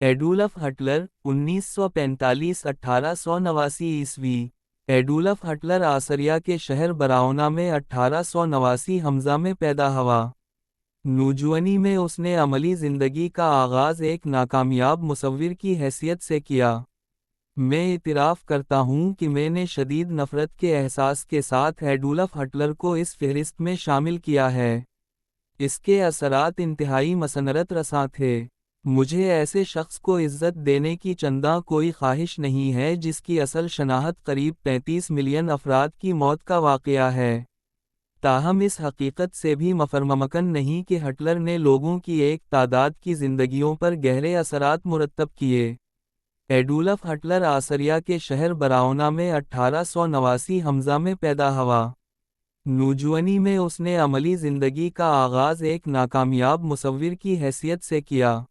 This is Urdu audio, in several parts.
Adolf Hitler 1945-1889 Adolf Hitler Austria کے شہر براؤنا میں 1889 ء میں پیدا ہوا۔ نوجوانی میں اس نے عملی زندگی کا آغاز ایک ناکامیاب مصور کی حیثیت سے کیا۔ میں اعتراف کرتا ہوں کہ میں نے شدید نفرت کے احساس کے ساتھ ایڈولف ہٹلر کو اس فہرست میں شامل کیا ہے۔ اس کے اثرات انتہائی مسنرت رساں تھے۔ مجھے ایسے شخص کو عزت دینے کی چنداں کوئی خواہش نہیں ہے جس کی اصل شناخت قریب 33 ملین افراد کی موت کا واقعہ ہے۔ تاہم اس حقیقت سے بھی مفرممکن نہیں کہ ہٹلر نے لوگوں کی ایک تعداد کی زندگیوں پر گہرے اثرات مرتب کیے۔ ایڈولف ہٹلر آسٹریا کے شہر براؤنا میں 1889 ء میں پیدا ہوا۔ نوجوانی میں اس نے عملی زندگی کا آغاز ایک ناکامیاب مصور کی حیثیت سے کیا۔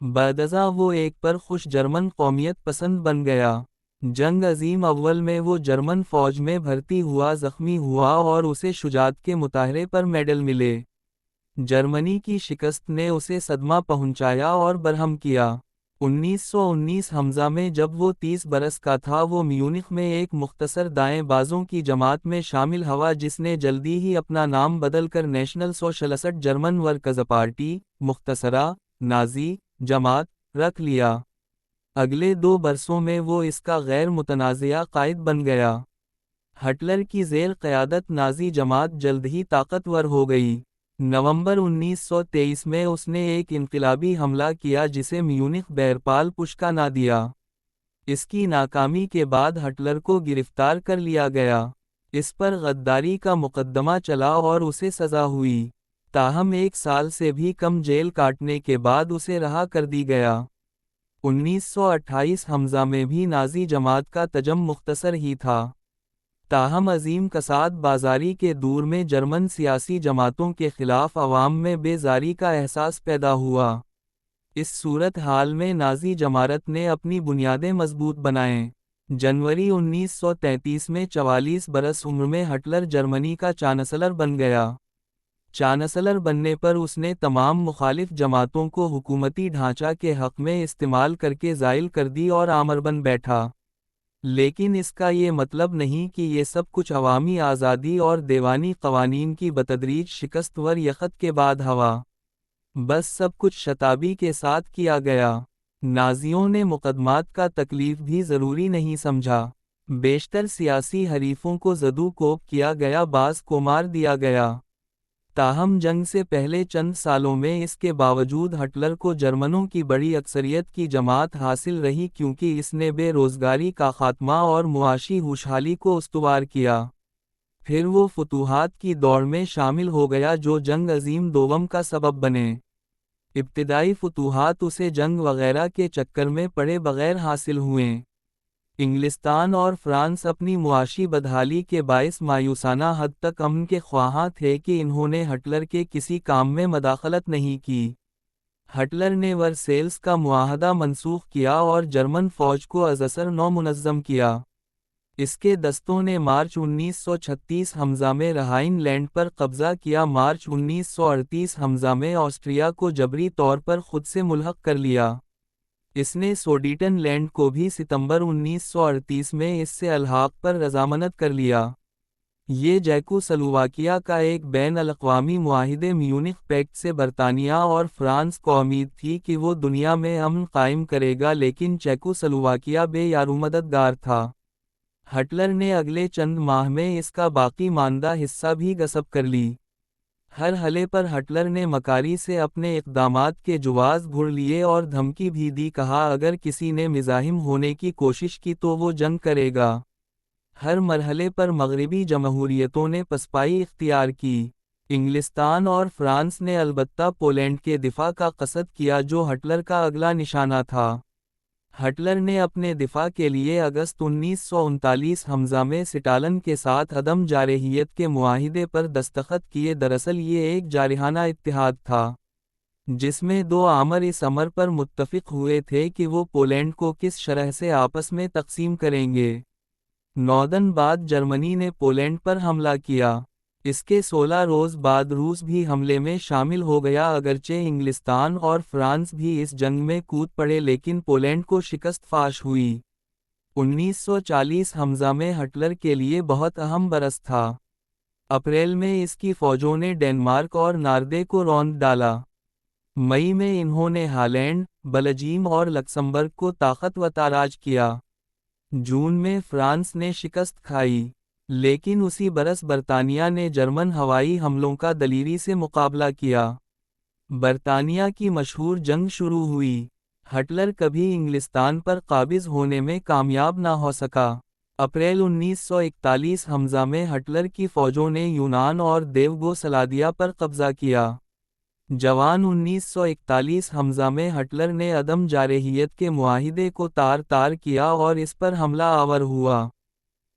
بعد ازاں وہ ایک پرخوش جرمن قومیت پسند بن گیا۔ جنگ عظیم اول میں وہ جرمن فوج میں بھرتی ہوا، زخمی ہوا اور اسے شجاعت کے مظاہرے پر میڈل ملے۔ جرمنی کی شکست نے اسے صدمہ پہنچایا اور برہم کیا۔ 1919 ء میں جب وہ 30 برس کا تھا وہ میونخ میں ایک مختصر دائیں بازوں کی جماعت میں شامل ہوا جس نے جلدی ہی اپنا نام بدل کر National Socialist German Workers Party, مختصرہ نازی جماعت رکھ لیا۔ اگلے 2 برسوں میں وہ اس کا غیر متنازعہ قائد بن گیا۔ ہٹلر کی زیر قیادت نازی جماعت جلد ہی طاقتور ہو گئی۔ نومبر 1923 میں اس نے ایک انقلابی حملہ کیا جسے میونخ بیرپال پشکا نہ دیا۔ اس کی ناکامی کے بعد ہٹلر کو گرفتار کر لیا گیا۔ اس پر غداری کا مقدمہ چلا اور اسے سزا ہوئی۔ تاہم 1 سال سے بھی کم جیل کاٹنے کے بعد اسے رہا کر دی گیا۔ 1928 ء میں بھی نازی جماعت کا تجم مختصر ہی تھا۔ تاہم عظیم کساد بازاری کے دور میں جرمن سیاسی جماعتوں کے خلاف عوام میں بیزاری کا احساس پیدا ہوا۔ اس صورتحال میں نازی جماعت نے اپنی بنیادیں مضبوط بنائیں۔ جنوری 1933 میں 44 برس عمر میں ہٹلر جرمنی کا چانسلر بن گیا۔ چانسلر بننے پر اس نے تمام مخالف جماعتوں کو حکومتی ڈھانچہ کے حق میں استعمال کرکے زائل کر دی اور آمر بن بیٹھا۔ لیکن اس کا یہ مطلب نہیں کہ یہ سب کچھ عوامی آزادی اور دیوانی قوانین کی بتدریج شکست ور یخت کے بعد ہوا۔ بس سب کچھ شتابی کے ساتھ کیا گیا۔ نازیوں نے مقدمات کا تکلیف بھی ضروری نہیں سمجھا۔ بیشتر سیاسی حریفوں کو زدو کوب کیا گیا، بعض کو مار دیا گیا۔ تاہم جنگ سے پہلے چند سالوں میں اس کے باوجود ہٹلر کو جرمنوں کی بڑی اکثریت کی جماعت حاصل رہی کیونکہ اس نے بے روزگاری کا خاتمہ اور معاشی خوشحالی کو استوار کیا۔ پھر وہ فتوحات کی دوڑ میں شامل ہو گیا جو جنگ عظیم دوم کا سبب بنے۔ ابتدائی فتوحات اسے جنگ وغیرہ کے چکر میں پڑے بغیر حاصل ہوئیں۔ انگلستان اور فرانس اپنی معاشی بدحالی کے باعث مایوسانہ حد تک امن کے خواہاں تھے کہ انہوں نے ہٹلر کے کسی کام میں مداخلت نہیں کی۔ ہٹلر نے ورسیلز کا معاہدہ منسوخ کیا اور جرمن فوج کو از اثر نو منظم کیا۔ اس کے دستوں نے مارچ 1936 ء میں رہائن لینڈ پر قبضہ کیا۔ مارچ 1938 ء میں آسٹریا کو جبری طور پر خود سے ملحق کر لیا۔ اس نے سوڈیٹن لینڈ کو بھی ستمبر 1938 میں اس سے الحاق پر رضامند کر لیا۔ یہ چیکوسلوواکیہ کا ایک بین الاقوامی معاہدے میونخ پیکٹ سے برطانیہ اور فرانس کو امید تھی کہ وہ دنیا میں امن قائم کرے گا، لیکن چیکوسلوواکیہ بے یارومددگار تھا۔ ہٹلر نے اگلے چند ماہ میں اس کا باقی ماندہ حصہ بھی غصب کر لی۔ ہر حلے پر ہٹلر نے مکاری سے اپنے اقدامات کے جواز گھڑ لیے اور دھمکی بھی دی، کہا اگر کسی نے مزاحم ہونے کی کوشش کی تو وہ جنگ کرے گا۔ ہر مرحلے پر مغربی جمہوریتوں نے پسپائی اختیار کی۔ انگلستان اور فرانس نے البتہ پولینڈ کے دفاع کا قصد کیا جو ہٹلر کا اگلا نشانہ تھا۔ ہٹلر نے اپنے دفاع کے لیے اگست 1939 ء میں سٹالن کے ساتھ عدم جارحیت کے معاہدے پر دستخط کیے۔ دراصل یہ ایک جارحانہ اتحاد تھا جس میں 2 آمر اس امر پر متفق ہوئے تھے کہ وہ پولینڈ کو کس شرح سے آپس میں تقسیم کریں گے۔ 9 دن بعد جرمنی نے پولینڈ پر حملہ کیا۔ اس کے 16 روز بعد روس بھی حملے میں شامل ہو گیا، اگرچہ انگلستان اور فرانس بھی اس جنگ میں کود پڑے لیکن پولینڈ کو شکست فاش ہوئی۔ 1940 حمزہ میں ہٹلر کے لیے بہت اہم برس تھا۔ اپریل میں اس کی فوجوں نے ڈنمارک اور ناردے کو روند ڈالا۔ مئی میں انہوں نے ہالینڈ، بلجیم اور لکسمبرگ کو طاقت و تاراج کیا۔ جون میں فرانس نے شکست کھائی، لیکن اسی برس برطانیہ نے جرمن ہوائی حملوں کا دلیری سے مقابلہ کیا۔ برطانیہ کی مشہور جنگ شروع ہوئی۔ ہٹلر کبھی انگلستان پر قابض ہونے میں کامیاب نہ ہو سکا۔ اپریل 1941 حمزہ میں ہٹلر کی فوجوں نے یونان اور دیوگو سلادیا پر قبضہ کیا۔ جوان 1941 حمزہ میں ہٹلر نے عدم جارحیت کے معاہدے کو تار تار کیا اور اس پر حملہ آور ہوا۔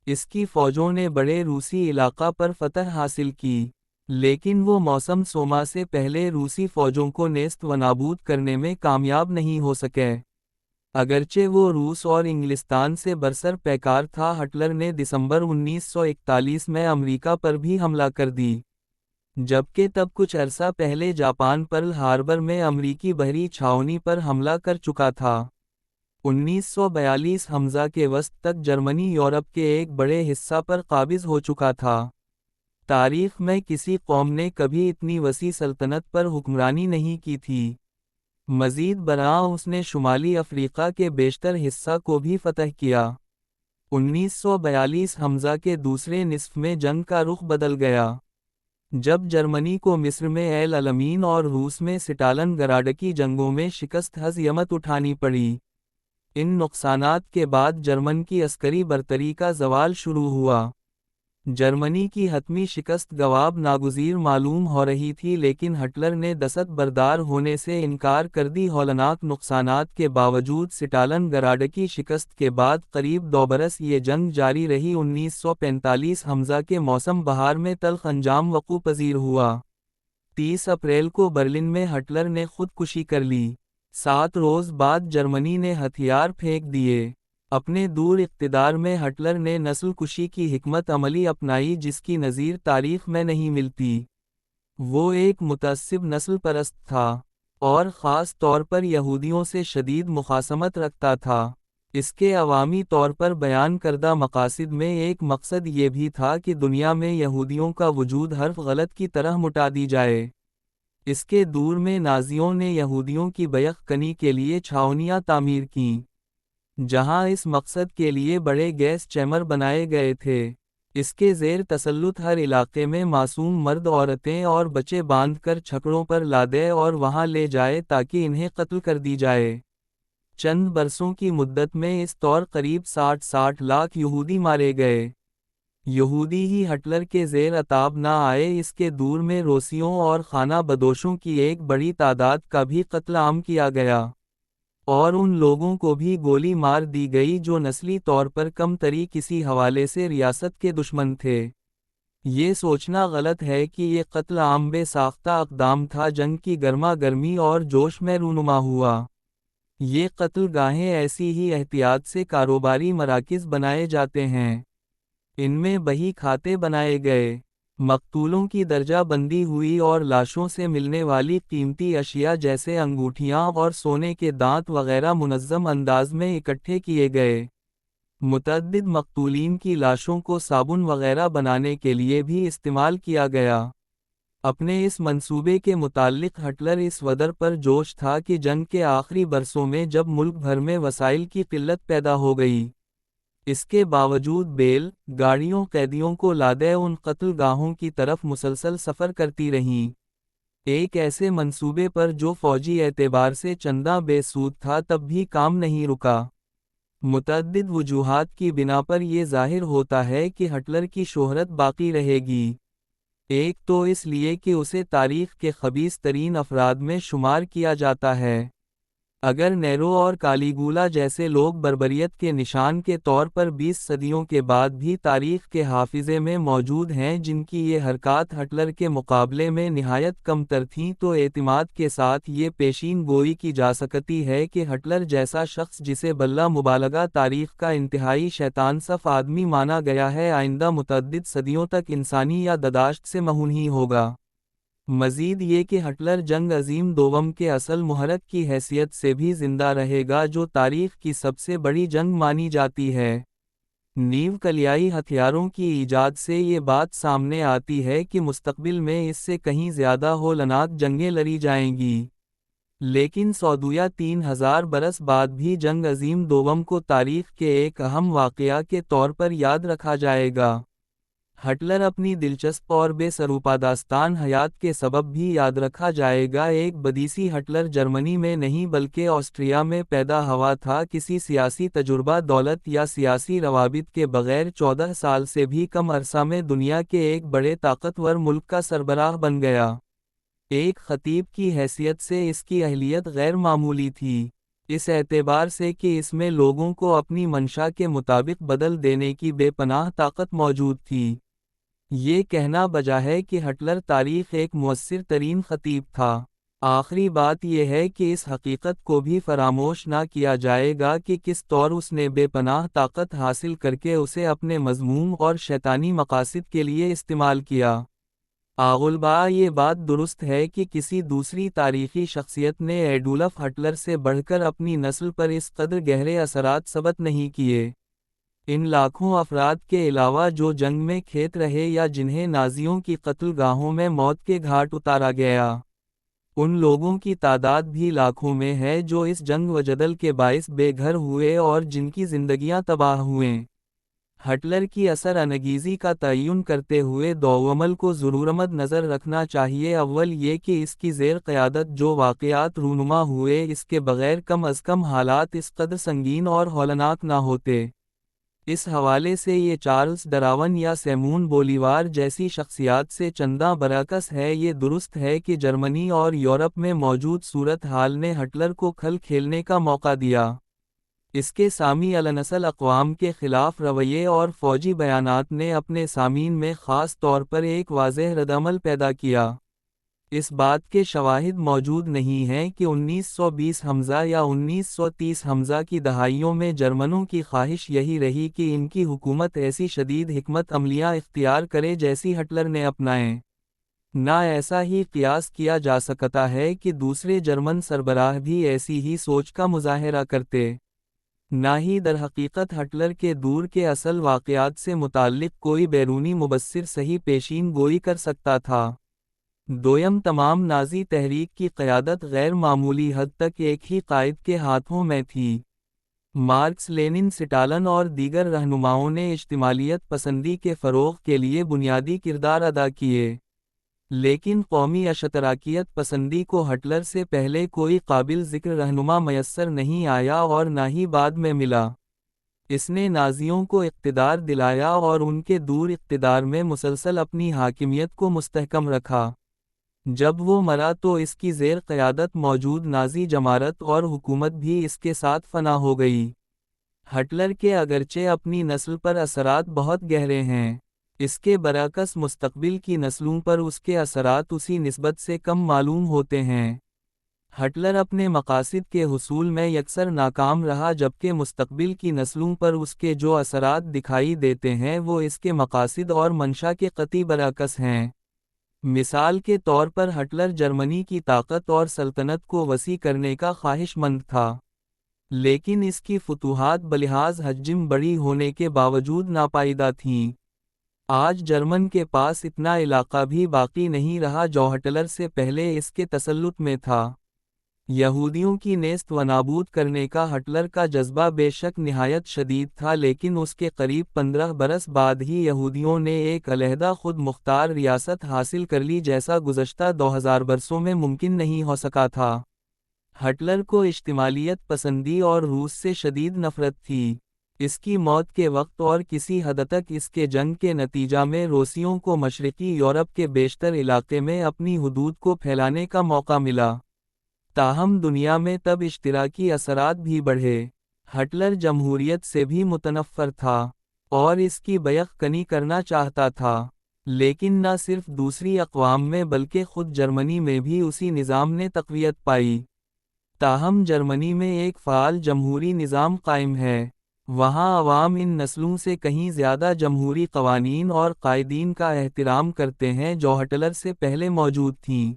اس کی فوجوں نے بڑے روسی علاقہ پر فتح حاصل کی، لیکن وہ موسم سوما سے پہلے روسی فوجوں کو نیست و نابود کرنے میں کامیاب نہیں ہو سکے۔ اگرچہ وہ روس اور انگلستان سے برسر پیکار تھا، ہٹلر نے دسمبر 1941 میں امریکہ پر بھی حملہ کر دی، جبکہ تب کچھ عرصہ پہلے جاپان پرل ہاربر میں امریکی بحری چھاؤنی پر حملہ کر چکا تھا۔ 1942 حمزہ کے وسط تک جرمنی یورپ کے ایک بڑے حصہ پر قابض ہو چکا تھا۔ تاریخ میں کسی قوم نے کبھی اتنی وسیع سلطنت پر حکمرانی نہیں کی تھی۔ مزید برآں اس نے شمالی افریقہ کے بیشتر حصہ کو بھی فتح کیا۔ 1942 حمزہ کے دوسرے نصف میں جنگ کا رخ بدل گیا، جب جرمنی کو مصر میں ایل علمین اور روس میں سٹالن گراڈ کی جنگوں میں شکست ہزیمت اٹھانی پڑی۔ ان نقصانات کے بعد جرمن کی عسکری برتری کا زوال شروع ہوا۔ جرمنی کی حتمی شکست گواب ناگزیر معلوم ہو رہی تھی، لیکن ہٹلر نے دست بردار ہونے سے انکار کر دی۔ ہولناک نقصانات کے باوجود سٹالن گراڈ کی شکست کے بعد قریب 2 برس یہ جنگ جاری رہی۔ 1945 حمزہ کے موسم بہار میں تلخ انجام وقوع پذیر ہوا۔ 30 اپریل کو برلن میں ہٹلر نے خودکشی کر لی۔ 7 روز بعد جرمنی نے ہتھیار پھینک دیے۔ اپنے دور اقتدار میں ہٹلر نے نسل کشی کی حکمت عملی اپنائی جس کی نظیر تاریخ میں نہیں ملتی۔ وہ ایک متعصب نسل پرست تھا، اور خاص طور پر یہودیوں سے شدید مخاصمت رکھتا تھا۔ اس کے عوامی طور پر بیان کردہ مقاصد میں ایک مقصد یہ بھی تھا کہ دنیا میں یہودیوں کا وجود حرف غلط کی طرح مٹا دی جائے۔ اس کے دور میں نازیوں نے یہودیوں کی بیعت کنی کے لیے چھاؤنیاں تعمیر کیں، جہاں اس مقصد کے لیے بڑے گیس چیمبر بنائے گئے تھے۔ اس کے زیر تسلط ہر علاقے میں معصوم مرد، عورتیں اور بچے باندھ کر چھکڑوں پر لادے اور وہاں لے جائے تاکہ انہیں قتل کر دی جائے۔ چند برسوں کی مدت میں اس طور قریب 60 لاکھ یہودی مارے گئے۔ یہودی ہی ہٹلر کے زیر عتاب نہ آئے، اس کے دور میں روسیوں اور خانہ بدوشوں کی ایک بڑی تعداد کا بھی قتل عام کیا گیا، اور ان لوگوں کو بھی گولی مار دی گئی جو نسلی طور پر کم تری کسی حوالے سے ریاست کے دشمن تھے۔ یہ سوچنا غلط ہے کہ یہ قتل عام بے ساختہ اقدام تھا، جنگ کی گرما گرمی اور جوش میں رونما ہوا۔ یہ قتل گاہیں ایسی ہی احتیاط سے کاروباری مراکز بنائے جاتے ہیں، ان میں بہی کھاتے بنائے گئے، مقتولوں کی درجہ بندی ہوئی اور لاشوں سے ملنے والی قیمتی اشیاء جیسے انگوٹھیاں اور سونے کے دانت وغیرہ منظم انداز میں اکٹھے کیے گئے۔ متعدد مقتولین کی لاشوں کو صابن وغیرہ بنانے کے لیے بھی استعمال کیا گیا۔ اپنے اس منصوبے کے متعلق ہٹلر اس قدر پر جوش تھا کہ جنگ کے آخری برسوں میں جب ملک بھر میں وسائل کی قلت پیدا ہو گئی، اس کے باوجود بیل گاڑیوں قیدیوں کو لادے ان قتل گاہوں کی طرف مسلسل سفر کرتی رہیں۔ ایک ایسے منصوبے پر جو فوجی اعتبار سے چندہ بے سود تھا تب بھی کام نہیں رکا۔ متعدد وجوہات کی بنا پر یہ ظاہر ہوتا ہے کہ ہٹلر کی شہرت باقی رہے گی۔ ایک تو اس لیے کہ اسے تاریخ کے خبیث ترین افراد میں شمار کیا جاتا ہے۔ اگر نیرو اور کالیگولا جیسے لوگ بربریت کے نشان کے طور پر 20 صدیوں کے بعد بھی تاریخ کے حافظے میں موجود ہیں، جن کی یہ حرکات ہٹلر کے مقابلے میں نہایت کم تر تھیں، تو اعتماد کے ساتھ یہ پیشین گوئی کی جا سکتی ہے کہ ہٹلر جیسا شخص، جسے بلا مبالغہ تاریخ کا انتہائی شیطان صف آدمی مانا گیا ہے، آئندہ متعدد صدیوں تک انسانی یادداشت سے محو نہیں ہوگا۔ مزید یہ کہ ہٹلر جنگ عظیم دوم کے اصل محرک کی حیثیت سے بھی زندہ رہے گا، جو تاریخ کی سب سے بڑی جنگ مانی جاتی ہے۔ نیو کلیائی ہتھیاروں کی ایجاد سے یہ بات سامنے آتی ہے کہ مستقبل میں اس سے کہیں زیادہ ہولناک جنگیں لڑی جائیں گی، لیکن سودویا 3000 برس بعد بھی جنگ عظیم دوم کو تاریخ کے ایک اہم واقعہ کے طور پر یاد رکھا جائے گا۔ ہٹلر اپنی دلچسپ اور بے سروپا داستان حیات کے سبب بھی یاد رکھا جائے گا۔ ایک بدیسی ہٹلر جرمنی میں نہیں بلکہ آسٹریا میں پیدا ہوا تھا، کسی سیاسی تجربہ، دولت یا سیاسی روابط کے بغیر 14 سال سے بھی کم عرصہ میں دنیا کے ایک بڑے طاقتور ملک کا سربراہ بن گیا۔ ایک خطیب کی حیثیت سے اس کی اہلیت غیر معمولی تھی، اس اعتبار سے کہ اس میں لوگوں کو اپنی منشا کے مطابق بدل دینے کی بے پناہ طاقت موجود تھی۔ یہ کہنا بجا ہے کہ ہٹلر تاریخ ایک مؤثر ترین خطیب تھا۔ آخری بات یہ ہے کہ اس حقیقت کو بھی فراموش نہ کیا جائے گا کہ کس طور اس نے بے پناہ طاقت حاصل کرکے اسے اپنے مذموم اور شیطانی مقاصد کے لیے استعمال کیا۔ آغلبا یہ بات درست ہے کہ کسی دوسری تاریخی شخصیت نے ایڈولف ہٹلر سے بڑھ کر اپنی نسل پر اس قدر گہرے اثرات ثبت نہیں کیے۔ ان لاکھوں افراد کے علاوہ جو جنگ میں کھیت رہے یا جنہیں نازیوں کی قتل گاہوں میں موت کے گھاٹ اتارا گیا، ان لوگوں کی تعداد بھی لاکھوں میں ہے جو اس جنگ و جدل کے باعث بے گھر ہوئے اور جن کی زندگیاں تباہ ہوئیں۔ ہٹلر کی اثر انگیزی کا تعین کرتے ہوئے دو عمل کو ضرورمد نظر رکھنا چاہیے۔ اول یہ کہ اس کی زیر قیادت جو واقعات رونما ہوئے، اس کے بغیر کم از کم حالات اس قدر سنگین اور ہولناک نہ ہوتے۔ اس حوالے سے یہ چارلز ڈراون یا سیمون بولیوار جیسی شخصیات سے چنداں برعکس ہے۔ یہ درست ہے کہ جرمنی اور یورپ میں موجود صورتحال نے ہٹلر کو کھل کھیلنے کا موقع دیا۔ اس کے سامی النسل اقوام کے خلاف رویے اور فوجی بیانات نے اپنے سامعین میں خاص طور پر ایک واضح ردعمل پیدا کیا۔ اس بات کے شواہد موجود نہیں ہیں کہ 1920 حمزہ یا 1930 حمزہ کی دہائیوں میں جرمنوں کی خواہش یہی رہی کہ ان کی حکومت ایسی شدید حکمت عملیاں اختیار کرے جیسی ہٹلر نے اپنائیں۔ نہ ایسا ہی قیاس کیا جا سکتا ہے کہ دوسرے جرمن سربراہ بھی ایسی ہی سوچ کا مظاہرہ کرتے۔ نہ ہی در حقیقت ہٹلر کے دور کے اصل واقعات سے متعلق کوئی بیرونی مبصر صحیح پیشین گوئی کر سکتا تھا۔ دویم، تمام نازی تحریک کی قیادت غیر معمولی حد تک ایک ہی قائد کے ہاتھوں میں تھی۔ مارکس، لینن، سٹالن اور دیگر رہنماؤں نے اجتماعیت پسندی کے فروغ کے لیے بنیادی کردار ادا کیے، لیکن قومی اشتراکیت پسندی کو ہٹلر سے پہلے کوئی قابل ذکر رہنما میسر نہیں آیا اور نہ ہی بعد میں ملا۔ اس نے نازیوں کو اقتدار دلایا اور ان کے دور اقتدار میں مسلسل اپنی حاکمیت کو مستحکم رکھا۔ جب وہ مرا تو اس کی زیر قیادت موجود نازی جماعت اور حکومت بھی اس کے ساتھ فنا ہو گئی۔ ہٹلر کے اگرچہ اپنی نسل پر اثرات بہت گہرے ہیں، اس کے برعکس مستقبل کی نسلوں پر اس کے اثرات اسی نسبت سے کم معلوم ہوتے ہیں۔ ہٹلر اپنے مقاصد کے حصول میں یکسر ناکام رہا، جبکہ مستقبل کی نسلوں پر اس کے جو اثرات دکھائی دیتے ہیں وہ اس کے مقاصد اور منشا کے قطعی برعکس ہیں۔ مثال کے طور پر ہٹلر جرمنی کی طاقت اور سلطنت کو وسیع کرنے کا خواہش مند تھا، لیکن اس کی فتوحات بلحاظ حجم بڑی ہونے کے باوجود ناپائیدہ تھیں۔ آج جرمن کے پاس اتنا علاقہ بھی باقی نہیں رہا جو ہٹلر سے پہلے اس کے تسلط میں تھا۔ یہودیوں کی نیست و نابود کرنے کا ہٹلر کا جذبہ بے شک نہایت شدید تھا، لیکن اس کے قریب 15 برس بعد ہی یہودیوں نے ایک علیحدہ خود مختار ریاست حاصل کر لی، جیسا گزشتہ 2000 برسوں میں ممکن نہیں ہو سکا تھا۔ ہٹلر کو اجتماعیت پسندی اور روس سے شدید نفرت تھی۔ اس کی موت کے وقت اور کسی حد تک اس کے جنگ کے نتیجہ میں روسیوں کو مشرقی یورپ کے بیشتر علاقے میں اپنی حدود کو پھیلانے کا موقع ملا۔ تاہم دنیا میں تب اشتراکی اثرات بھی بڑھے۔ ہٹلر جمہوریت سے بھی متنفر تھا اور اس کی بیق کنی کرنا چاہتا تھا، لیکن نہ صرف دوسری اقوام میں بلکہ خود جرمنی میں بھی اسی نظام نے تقویت پائی۔ تاہم جرمنی میں ایک فعال جمہوری نظام قائم ہے۔ وہاں عوام ان نسلوں سے کہیں زیادہ جمہوری قوانین اور قائدین کا احترام کرتے ہیں جو ہٹلر سے پہلے موجود تھیں۔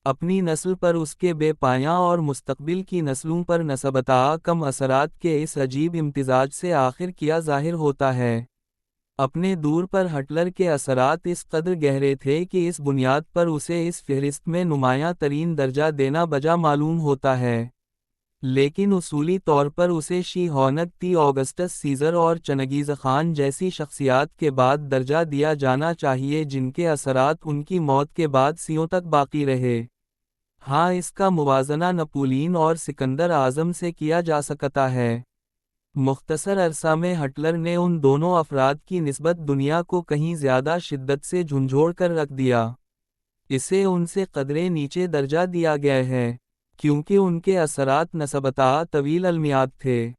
اپنی نسل پر اس کے بے پایاں اور مستقبل کی نسلوں پر نسبتاً کم اثرات کے اس عجیب امتزاج سے آخر کیا ظاہر ہوتا ہے۔ اپنے دور پر ہٹلر کے اثرات اس قدر گہرے تھے کہ اس بنیاد پر اسے اس فہرست میں نمایاں ترین درجہ دینا بجا معلوم ہوتا ہے۔ لیکن اصولی طور پر اسے شی ہونگ تی آگسٹس سیزر اور چنگیز خان جیسی شخصیات کے بعد درجہ دیا جانا چاہیے جن کے اثرات ان کی موت کے بعد صدیوں تک باقی رہے۔ ہاں، اس کا موازنہ نپولین اور سکندر اعظم سے کیا جا سکتا ہے۔ مختصر عرصہ میں ہٹلر نے ان دونوں افراد کی نسبت دنیا کو کہیں زیادہ شدت سے جھنجھوڑ کر رکھ دیا۔ اسے ان سے قدرے نیچے درجہ دیا گیا ہے، کیونکہ ان کے اثرات نسبتاً طویل المیعاد تھے۔